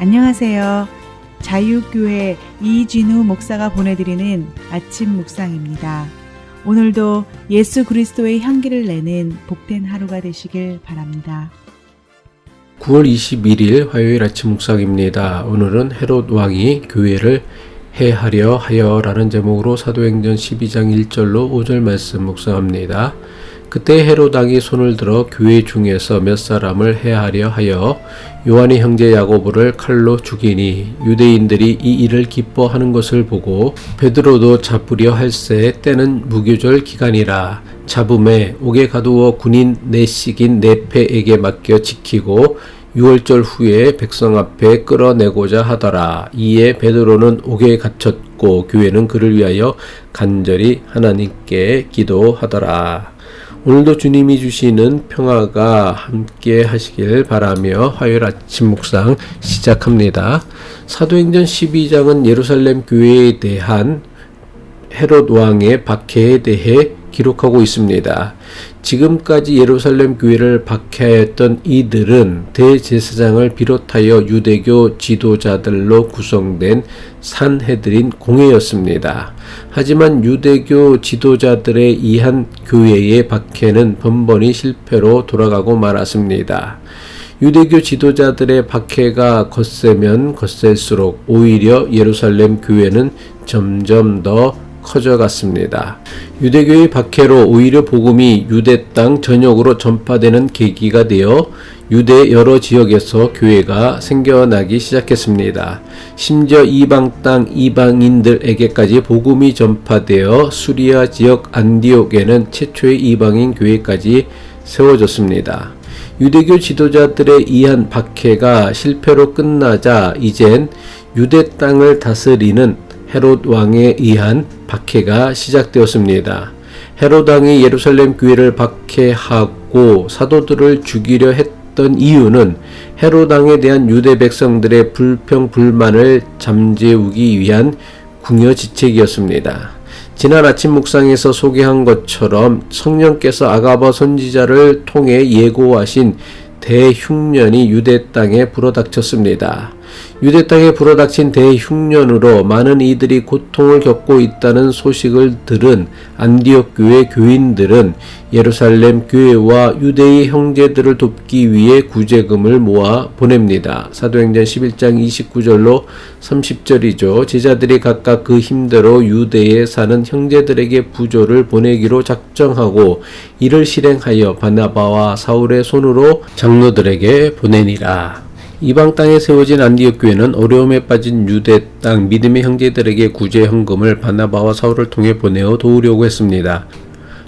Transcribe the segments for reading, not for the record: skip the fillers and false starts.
안녕하세요. 자유교회 이진우 목사가 보내드리는 아침 묵상입니다. 오늘도 예수 그리스도의 향기를 내는 복된 하루가 되시길 바랍니다. 9월 21일 화요일 아침 묵상입니다. 오늘은 헤롯 왕이 교회를 해하려 하여 라는 제목으로 사도행전 12장 1절로 5절 말씀 묵상합니다. 그때 헤롯 왕이 손을 들어 교회 중에서 몇 사람을 해하려 하여 요한의 형제 야고보를 칼로 죽이니 유대인들이 이 일을 기뻐하는 것을 보고 베드로도 잡으려 할새 때는 무교절 기간이라 잡음에 옥에 가두어 군인 내식인 네페에게 맡겨 지키고 6월절 후에 백성 앞에 끌어내고자 하더라. 이에 베드로는 옥에 갇혔고 교회는 그를 위하여 간절히 하나님께 기도하더라. 오늘도 주님이 주시는 평화가 함께 하시길 바라며 화요일 아침 묵상 시작합니다. 사도행전 12장은 예루살렘 교회에 대한 헤롯 왕의 박해에 대해 기록하고 있습니다. 지금까지 예루살렘 교회를 박해하였던 이들은 대제사장을 비롯하여 유대교 지도자들로 구성된 산헤드린 공회였습니다. 하지만 유대교 지도자들에 의한 교회의 박해는 번번이 실패로 돌아가고 말았습니다. 유대교 지도자들의 박해가 거세면 거셀수록 오히려 예루살렘 교회는 점점 더 커져갔습니다. 유대교의 박해로 오히려 복음이 유대 땅 전역으로 전파되는 계기가 되어 유대 여러 지역에서 교회가 생겨나기 시작했습니다. 심지어 이방 땅 이방인들에게까지 복음이 전파되어 수리아 지역 안디옥에는 최초의 이방인 교회까지 세워졌습니다. 유대교 지도자들에 의한 박해가 실패로 끝나자 이젠 유대 땅을 다스리는 헤롯 왕에 의한 박해가 시작되었습니다. 헤롯 왕이 예루살렘 교회를 박해하고 사도들을 죽이려 했던 이유는 헤롯 왕에 대한 유대 백성들의 불평 불만을 잠재우기 위한 궁여지책이었습니다. 지난 아침 묵상에서 소개한 것처럼 성령께서 아가버 선지자를 통해 예고하신 대흉년이 유대 땅에 불어닥쳤습니다. 유대 땅에 불어닥친 대흉년으로 많은 이들이 고통을 겪고 있다는 소식을 들은 안디옥 교회 교인들은 예루살렘 교회와 유대의 형제들을 돕기 위해 구제금을 모아 보냅니다. 사도행전 11장 29절로 30절이죠. 제자들이 각각 그 힘대로 유대에 사는 형제들에게 부조를 보내기로 작정하고 이를 실행하여 바나바와 사울의 손으로 장로들에게 보내니라. 이방 땅에 세워진 안디옥 교회는 어려움에 빠진 유대 땅 믿음의 형제들에게 구제 헌금을 바나바와 사울을 통해 보내어 도우려고 했습니다.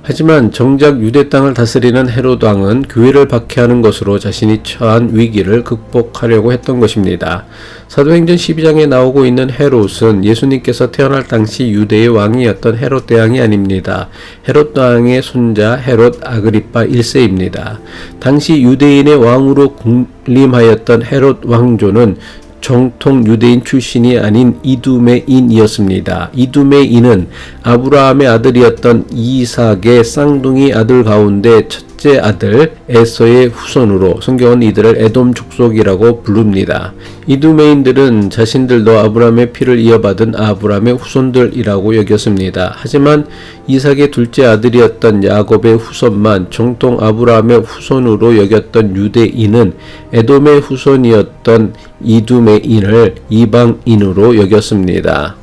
하지만 정작 유대 땅을 다스리는 헤롯 왕은 교회를 박해하는 것으로 자신이 처한 위기를 극복하려고 했던 것입니다. 사도행전 12장에 나오고 있는 헤롯은 예수님께서 태어날 당시 유대의 왕이었던 헤롯 대왕이 아닙니다. 헤롯 왕의 손자 헤롯 아그리파 1세입니다. 당시 유대인의 왕으로 군림하였던 헤롯 왕조는 정통 유대인 출신이 아닌 이두메인이었습니다. 이두메인은 아브라함의 아들이었던 이삭의 쌍둥이 아들 가운데 첫째 아들 에서의 후손으로 성경은 이들을 에돔 족속이라고 부릅니다. 이두메인들은 자신들도 아브라함의 피를 이어받은 아브라함의 후손들이라고 여겼습니다. 하지만 이삭의 둘째 아들이었던 야곱의 후손만 정통 아브라함의 후손으로 여겼던 유대인은 에돔의 후손이었던 이두메인을 이방인으로 여겼습니다.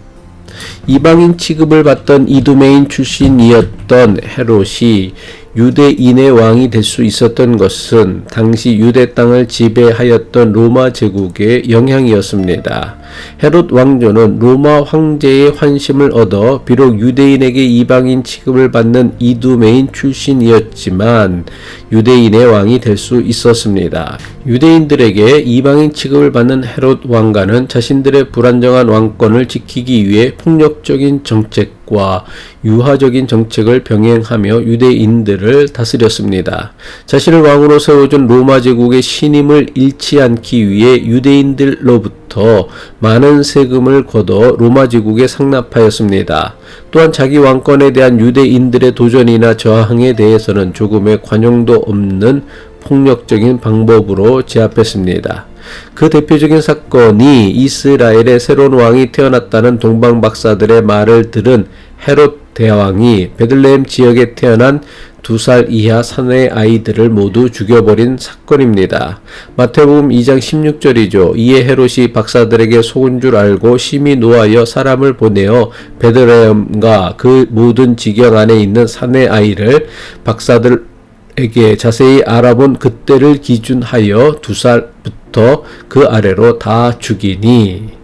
이방인 취급을 받던 이두메인 출신이었던 헤롯이 유대인의 왕이 될 수 있었던 것은 당시 유대 땅을 지배하였던 로마 제국의 영향이었습니다. 헤롯 왕조는 로마 황제의 환심을 얻어 비록 유대인에게 이방인 취급을 받는 이두메인 출신이었지만 유대인의 왕이 될 수 있었습니다. 유대인들에게 이방인 취급을 받는 헤롯 왕가는 자신들의 불안정한 왕권을 지키기 위해 폭력적인 정책과 유화적인 정책을 병행하며 유대인들을 다스렸습니다. 자신을 왕으로 세워준 로마 제국의 신임을 잃지 않기 위해 유대인들로부터 많은 세금을 걷어 로마 제국에 상납하였습니다. 또한 자기 왕권에 대한 유대인들의 도전이나 저항에 대해서는 조금의 관용도 없는 폭력적인 방법으로 제압했습니다. 그 대표적인 사건이 이스라엘의 새로운 왕이 태어났다는 동방 박사들의 말을 들은 헤롯 대왕이 베들레헴 지역에 태어난 2살 이하 사내 아이들을 모두 죽여버린 사건입니다. 마태복음 2장 16절이죠. 이에 헤롯이 박사들에게 속은 줄 알고 심히 노하여 사람을 보내어 베들레헴과 그 모든 지경 안에 있는 사내 아이를 박사들에게 자세히 알아본 그때를 기준하여 2살부터 그 아래로 다 죽이니,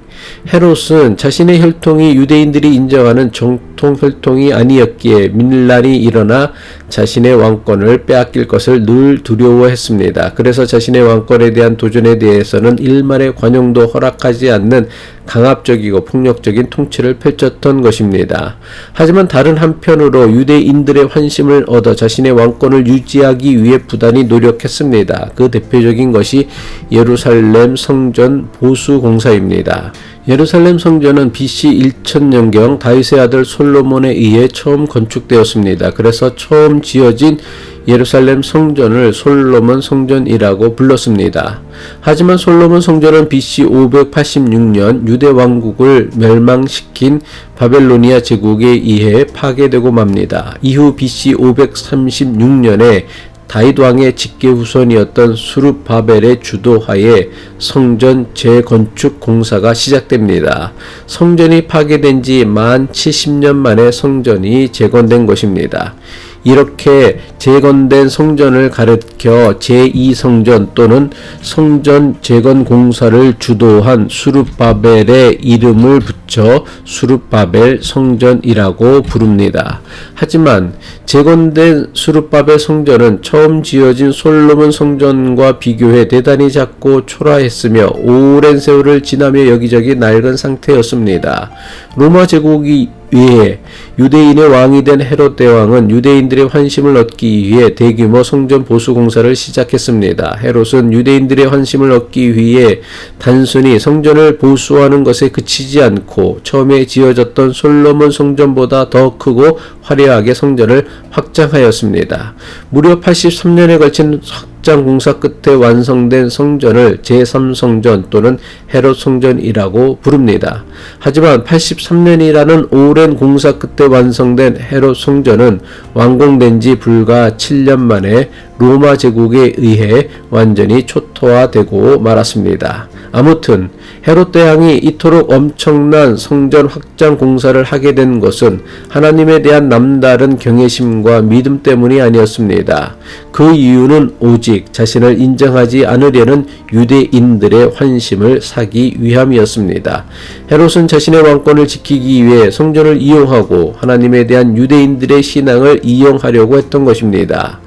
헤롯은 자신의 혈통이 유대인들이 인정하는 정통 혈통이 아니었기에 민란이 일어나 자신의 왕권을 빼앗길 것을 늘 두려워했습니다. 그래서 자신의 왕권에 대한 도전에 대해서는 일말의 관용도 허락하지 않는 강압적이고 폭력적인 통치를 펼쳤던 것입니다. 하지만 다른 한편으로 유대인들의 환심을 얻어 자신의 왕권을 유지하기 위해 부단히 노력했습니다. 그 대표적인 것이 예루살렘 성전 보수 공사입니다. 예루살렘 성전은 BC 1000년경 다윗의 아들 솔로몬에 의해 처음 건축되었습니다. 그래서 처음 지어진 예루살렘 성전을 솔로몬 성전이라고 불렀습니다. 하지만 솔로몬 성전은 BC 586년 유대 왕국을 멸망시킨 바벨로니아 제국에 의해 파괴되고 맙니다. 이후 BC 536년에 다윗 왕의 직계 후손이었던 수룹바벨의 주도하에 성전 재건축 공사가 시작됩니다. 성전이 파괴된 지 만 70년 만에 성전이 재건된 것입니다. 이렇게 재건된 성전을 가리켜 제2성전 또는 성전 재건 공사를 주도한 수룹바벨의 이름을 붙여 수룹바벨 성전이라고 부릅니다. 하지만 재건된 수룹바벨 성전은 처음 지어진 솔로몬 성전과 비교해 대단히 작고 초라했으며 오랜 세월을 지나며 여기저기 낡은 상태였습니다. 로마 제국이 위에 유대인의 왕이 된 헤롯 대왕은 유대인들의 환심을 얻기 위해 대규모 성전 보수 공사를 시작했습니다. 헤롯은 유대인들의 환심을 얻기 위해 단순히 성전을 보수하는 것에 그치지 않고 처음에 지어졌던 솔로몬 성전보다 더 크고 화려하게 성전을 확장하였습니다. 무려 83년에 걸친 확장 공사 끝에 완성된 성전을 제3성전 또는 헤롯 성전이라고 부릅니다. 하지만 83년이라는 오랜 공사 끝에 완성된 헤롯 성전은 완공된 지 불과 7년 만에 로마 제국에 의해 완전히 초토화되고 말았습니다. 아무튼 헤롯 대왕이 이토록 엄청난 성전 확장 공사를 하게 된 것은 하나님에 대한 남다른 경외심과 믿음 때문이 아니었습니다. 그 이유는 오직 자신을 인정하지 않으려는 유대인들의 환심을 사기 위함이었습니다. 헤롯은 자신의 왕권을 지키기 위해 성전을 이용하고 하나님에 대한 유대인들의 신앙을 이용하려고 했던 것입니다.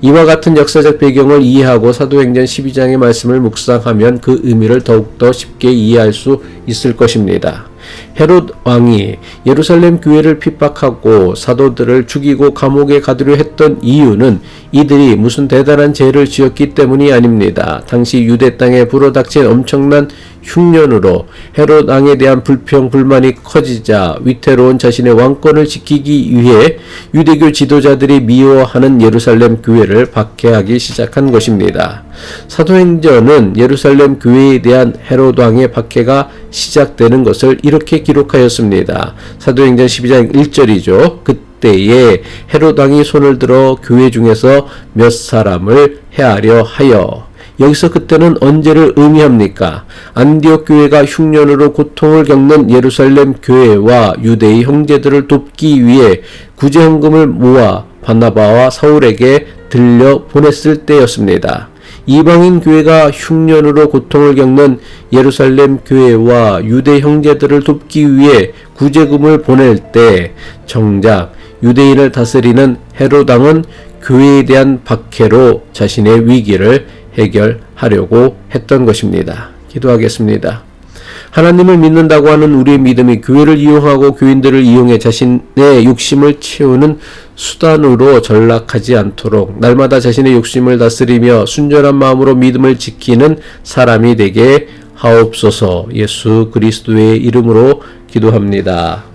이와 같은 역사적 배경을 이해하고 사도행전 12장의 말씀을 묵상하면 그 의미를 더욱더 쉽게 이해할 수 있을 것입니다. 헤롯 왕이 예루살렘 교회를 핍박하고 사도들을 죽이고 감옥에 가두려 했던 이유는 이들이 무슨 대단한 죄를 지었기 때문이 아닙니다. 당시 유대 땅에 불어닥친 엄청난 흉년으로 헤롯 왕에 대한 불평불만이 커지자 위태로운 자신의 왕권을 지키기 위해 유대교 지도자들이 미워하는 예루살렘 교회를 박해하기 시작한 것입니다. 사도행전은 예루살렘 교회에 대한 헤롯 왕의 박해가 시작되는 것을 이렇게 기록하였습니다. 사도행전 12장 1절이죠. 그때에 헤롯 왕이 손을 들어 교회 중에서 몇 사람을 해하려 하여. 여기서 그때는 언제를 의미합니까? 안디옥 교회가 흉년으로 고통을 겪는 예루살렘 교회와 유대의 형제들을 돕기 위해 구제헌금을 모아 바나바와 사울에게 들려 보냈을 때였습니다. 이방인 교회가 흉년으로 고통을 겪는 예루살렘 교회와 유대 형제들을 돕기 위해 구제금을 보낼 때 정작 유대인을 다스리는 헤롯 왕은 교회에 대한 박해로 자신의 위기를 해결하려고 했던 것입니다. 기도하겠습니다. 하나님을 믿는다고 하는 우리의 믿음이 교회를 이용하고 교인들을 이용해 자신의 욕심을 채우는 수단으로 전락하지 않도록 날마다 자신의 욕심을 다스리며 순전한 마음으로 믿음을 지키는 사람이 되게 하옵소서. 예수 그리스도의 이름으로 기도합니다.